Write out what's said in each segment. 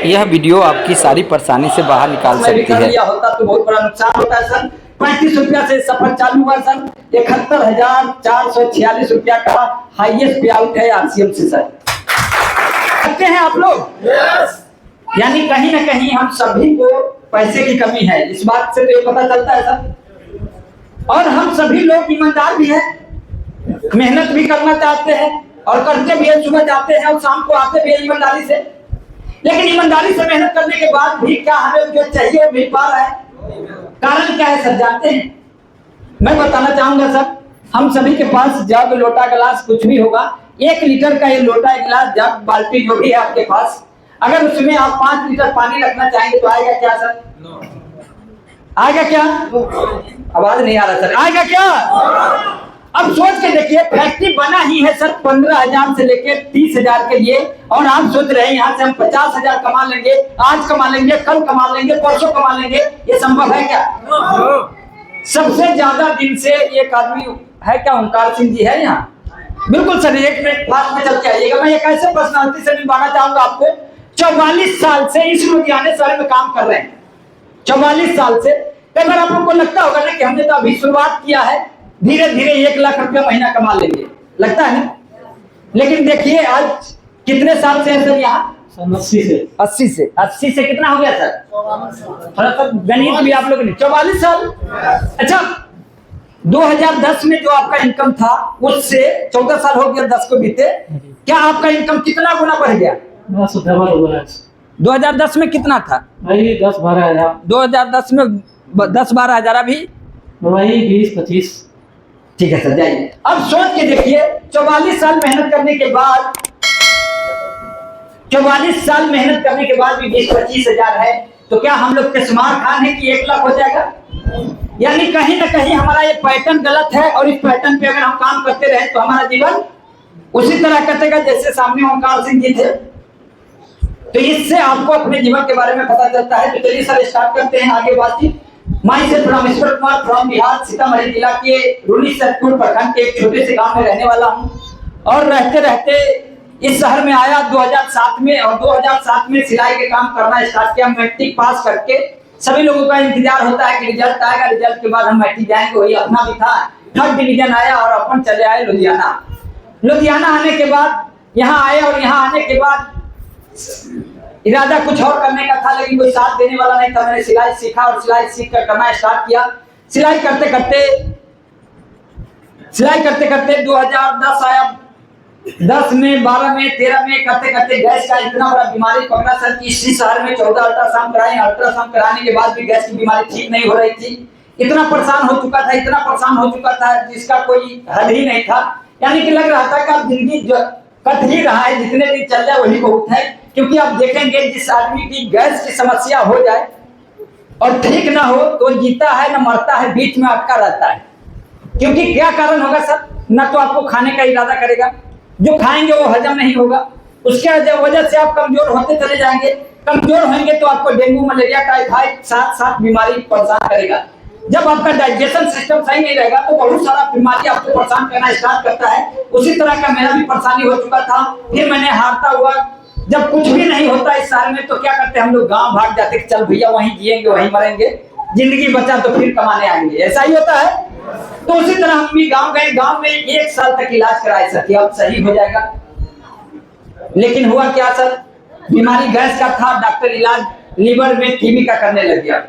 यह वीडियो आपकी सारी परेशानी से बाहर निकाल सकती है। होता तो बहुत बड़ा नुकसान होता है सर। 35 रुपया से सफर चालू हुआ सर। 71,446 रुपया का हाईएस्ट पे आउट है आरसीएम से सर। सकते हैं आप लोग? यानी कहीं ना कहीं हम सभी को पैसे की कमी है, इस बात से तो ये पता चलता है सर। और हम सभी लोग ईमानदार भी हैं, मेहनत भी करना चाहते हैं और करते भी है। सुबह जाते हैं और शाम को आते भी है ईमानदारी से। लेकिन ईमानदारी से मेहनत करने के बाद भी क्या हमें जो चाहिए वो मिल पा रहा है? कारण क्या है सर, जानते हैं? मैं बताना चाहूंगा सर। हम सभी के पास जग, लोटा, गिलास कुछ भी होगा, 1 लीटर का ये लोटा, गिलास, जग, बाल्टी जो भी है आपके पास, अगर उसमें आप 5 लीटर पानी रखना चाहेंगे तो आएगा क्या सर? आएगा क्या? आवाज नहीं आ रहा सर। आएगा क्या? अब सोच के देखिए, फैक्ट्री बना ही है सर 15,000 से लेके 30,000 के लिए, और आप सोच रहे हैं यहाँ से हम 50,000 कमा लेंगे, आज कमा लेंगे, कल कमा लेंगे, परसों कमा लेंगे। ये संभव है क्या? सबसे ज्यादा दिन से एक आदमी है क्या? ओंकार सिंह जी है यहाँ? बिल्कुल सर, 1 मिनट फास्ट में चल के आइएगा। मैं एक ऐसे पर्सनालिटी से मिलवाना चाहूंगा आपको, 44 साल से इस लुधियाने शहर में काम कर रहे हैं। 44 साल से। कई बार आप लोग को लगता होगा ना कि हमने तो अभी शुरुआत किया है, धीरे धीरे 1 लाख रुपया महीना कमा लेंगे, लगता है ना? लेकिन देखिए आज कितने साल से है सर यहाँ? 80 से कितना हो गया सर? थोड़ा सा गणित भी आप लोग ने। 44 साल। अच्छा, 2010 में जो आपका इनकम था उससे 14 साल हो गया 10 को बीते, क्या आपका इनकम कितना गुना बढ़ गया? 2010 में कितना था भाई? 10-12 हजार। 2010 में 10-12 हजार, अभी वही 20-25। ठीक है सर, जाइए। अब सोच के देखिए, 44 साल मेहनत करने के बाद, 44 साल मेहनत करने के बाद भी 20-25 हजार है, तो क्या हम लोग किस्मार खान है कि 1 लाख हो जाएगा? यानी कहीं ना कहीं हमारा ये पैटर्न गलत है, और इस पैटर्न पे अगर हम काम करते रहे तो हमारा जीवन उसी तरह कटेगा जैसे सामने ओंकार सिंह जी थे। तो इससे आपको अपने जीवन के बारे में पता चलता है। तो चलिए सर, स्टार्ट करते हैं आगे बातचीत। मैं से रामेश्वर कुमार फ्रॉम बिहार, सीतामढ़ी जिला के रूनी सतपुर प्रखंड के एक छोटे से गांव में रहने वाला हूं, और रहते रहते इस शहर में आया 2007 में, और 2007 में सिलाई के काम करना स्टार्ट किया। मैट्रिक पास करके सभी लोगों का इंतजार होता है कि रिजल्ट आएगा, रिजल्ट के बाद हम मैट्रिक जाएंगे, वही अपना भी था। 3rd डिवीजन आया और अपन चले आए लुधियाना। लुधियाना आने के बाद यहाँ आए, और यहाँ आने के बाद इरादा कुछ और करने का था, लेकिन कोई साथ देने वाला नहीं था। मैंने सिलाई सीखा और सिलाई सीख कर करना स्टार्ट किया। सिलाई करते करते 2010 आया। 10 में, 12 में, 13 में करते करते गैस का इतना बड़ा बीमारी पकड़ा सर कि इसी शहर में 14 अल्ट्रासाउंड कराए। अल्ट्रासाउंड कराने के बाद भी गैस की बीमारी ठीक नहीं हो रही थी। इतना परेशान हो चुका था, जिसका कोई हल ही नहीं था। यानी कि लग रहा था कि अब जिंदगी कट ही रहा है, जितने दिन चल जाए वही बहुत है। क्योंकि आप देखेंगे, जिस आदमी की गैस की समस्या हो जाए और ठीक ना हो तो जीता है न मरता है, बीच में अटका रहता है। क्योंकि क्या कारण होगा सर? न तो आपको खाने का इरादा करेगा, जो खाएंगे वो हजम नहीं होगा, उसके वजह से आप कमजोर होते चले जाएंगे। कमजोर होंगे तो आपको डेंगू, मलेरिया, टाइफाइड साथ बीमारी परेशान करेगा। जब आपका डाइजेशन सिस्टम सही नहीं रहेगा तो बहुत सारा बीमारी आपको परेशान करना स्टार्ट करता है। उसी तरह का मेरा भी परेशानी हो चुका था। फिर मैंने हारता हुआ, जब कुछ भी नहीं होता इस साल में, तो क्या करते हम लोग गांव भाग जाते, चल भैया वहीं जिएंगे वहीं मरेंगे, जिंदगी बचा तो फिर कमाने आएंगे, ऐसा ही होता है। तो उसी तरह हम भी गांव गए। गांव में 1 साल तक इलाज कराए सर कि अब सही हो जाएगा। लेकिन हुआ क्या सर? बीमारी गैस का था, डॉक्टर इलाज लीवर में टीबी का करने लग गया।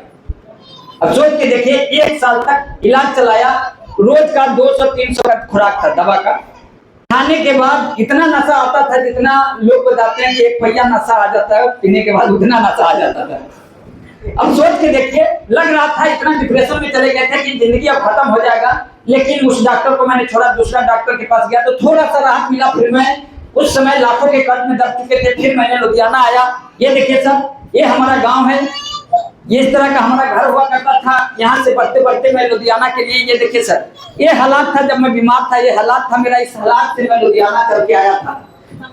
अब सोच के देखिए, 1 साल तक इलाज चलाया। रोज का 200-300 का खुराक था दवा का। खाने के बाद इतना नशा आता था, जितना लोग बताते हैं कि 1 पहिया नशा आ जाता है, पीने के बाद उतना नशा आ जाता था। अब सोच के देखिए, लग रहा था इतना डिप्रेशन में चले गए थे कि जिंदगी अब खत्म हो जाएगा। लेकिन उस डॉक्टर को मैंने छोड़ा, दूसरा डॉक्टर के पास गया तो थोड़ा सा राहत मिला। फिर मैं उस समय लाखों के कर्ज में दब चुके थे। फिर मैंने लुधियाना आया। ये देखिए सर, ये हमारा गाँव है, ये इस तरह का हमारा घर हुआ करता था। यहाँ से बढ़ते बढ़ते मैं लुधियाना के लिए, ये देखिए सर, ये हालात था जब मैं बीमार था, ये हालात था मेरा। इस हालात से मैं लुधियाना चल के आया था।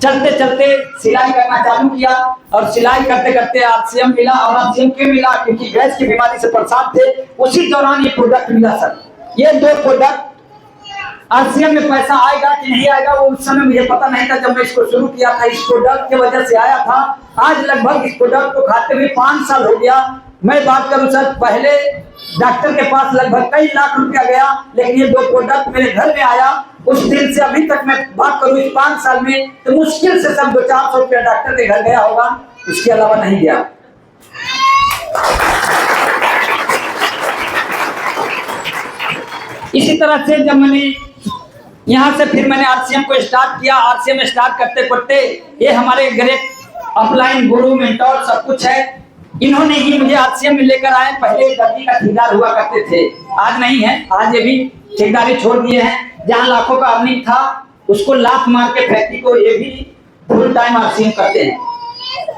चलते चलते सिलाई करना चालू किया, और सिलाई करते करते आरसीएम मिला। और आरसीएम क्यों मिला? क्योंकि गैस की बीमारी से परेशान थे। उसी दौरान ये प्रोडक्ट मिला सर। ये 2 प्रोडक्ट आरसीएम में पैसा आएगा कि नहीं आएगा वो उस समय मुझे पता नहीं था जब मैं इसको शुरू किया था। इस प्रोडक्ट की वजह से आया था। आज लगभग इस प्रोडक्ट को खाते हुए 5 साल हो गया। मैं बात करूं सर, पहले डॉक्टर के पास लगभग कई लाख रुपया गया, लेकिन ये 2 प्रोडक्ट मेरे घर में आया। उस दिन से अभी तक मैं बात करूं इस 5 साल में तो मुश्किल से सब 200-400 रुपया डॉक्टर के घर गया होगा, उसके अलावा नहीं गया। इसी तरह से जब मैंने यहाँ से फिर मैंने आरसीएम को स्टार्ट किया। आरसीएम स्टार्ट करते करते ये हमारे ग्रेट अपलाइन गुरु मेंटोर सब कुछ है, इन्होंने ही मुझे आरसीएम में लेकर आए। पहले गद्दी का ठेकेदार हुआ करते थे, आज नहीं है। आज ये भी ठेकेदारी छोड़ दिए हैं। जहाँ लाखों का अर्निंग था उसको लात मार के फैक्ट्री को ये भी फुल टाइम आरसीएम करते हैं।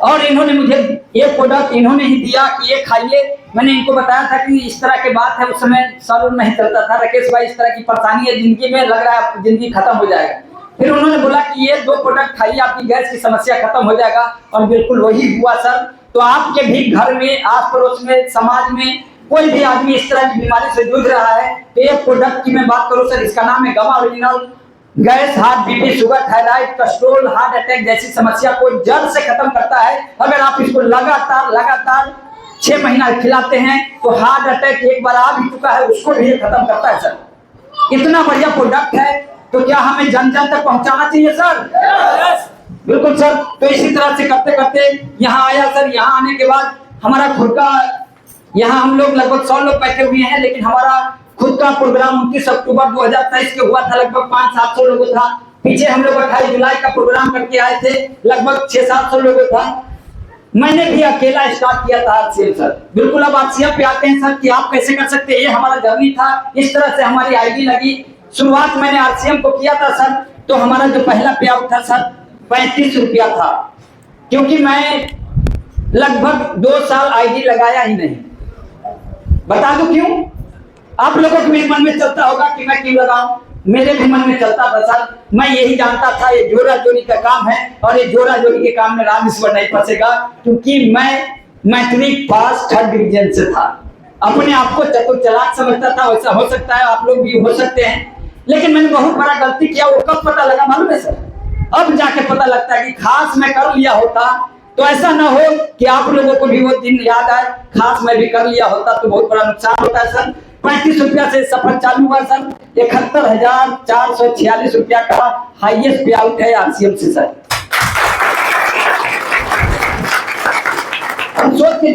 और इन्होंने मुझे ये प्रोडक्ट इन्होंने ही दिया कि ये खाइए। मैंने इनको बताया था कि इस तरह की बात है, उस समय सर नहीं चलता था, राकेश भाई इस तरह की परेशानी है जिंदगी में, लग रहा है आपकी जिंदगी खत्म हो जाएगा। फिर उन्होंने बोला कि ये 2 प्रोडक्ट खाइए, आपकी गैस की समस्या खत्म हो जाएगा। और बिल्कुल वही हुआ सर। तो आपके भी घर में, आस पड़ोस में, समाज में कोई भी आदमी इस तरह की बीमारी से जूझ रहा है तो ये प्रोडक्ट की मैं बात करूं सर, इसका नाम है गमा original. Gas, heart BP, sugar, thyroid, cholesterol, heart attack जैसी समस्या को जड़ से खत्म करता है। अगर आप इसको लगातार 6 महीना खिलाते हैं तो हार्ट अटैक एक बार आ भी चुका है उसको भी खत्म करता है सर। इतना बढ़िया प्रोडक्ट है, तो क्या हमें जन जन तक पहुंचाना चाहिए सर? बिल्कुल सर। तो इसी तरह से करते करते यहाँ आया सर। यहाँ आने के बाद हमारा खुद का, यहाँ हम लोग लगभग 100 लोग बैठे हुए हैं, लेकिन हमारा खुद का प्रोग्राम 29 अक्टूबर 2023 के हुआ था। लगभग 500-700 लोगों था। पीछे हम लोग 28 जुलाई का प्रोग्राम करके आए थे, लगभग 600-700 लोगों था। मैंने भी अकेला स्टार्ट किया था आरसीएम सर। बिल्कुल अब आरसीएम पे आते हैं सर कि आप कैसे कर सकते हैं। ये हमारा जर्नी था, इस तरह से हमारी आईडी लगी। शुरुआत मैंने आरसीएम को किया था सर, तो हमारा जो पहला पे आउट था सर 35 रुपया था, क्योंकि मैं लगभग 2 साल आईडी लगाया ही नहीं। बता दूं क्यों? आप लोगों के भी मन में चलता होगा कि मैं क्यों लगाऊं। मेरे भी मन में चलता था सर। मैं यही जानता था ये जोरा जोरी का काम है, और ये जोरा जोरी के काम में राम ईश्वर नहीं फंसेगा, क्योंकि मैं मैट्रिक पास 3rd डिवीजन से था। अपने आप को चतुर चालाक समझता था। वैसा हो सकता है, आप लोग भी हो सकते हैं, लेकिन मैंने बहुत बड़ा गलती किया। वो कब पता लगा मालूम है सर? अब जाके पता लगता है कि खास मैं कर लिया होता तो ऐसा ना हो कि आप लोगों को भी वो दिन याद आए, खास मैं भी कर लिया होता तो बहुत बड़ा नुकसान होता है सर। 35 रुपया से सफर चालू हुआ सर। 71,446 रुपया का हाईएस्ट पे आउट है आरसीएम से सर। सोच के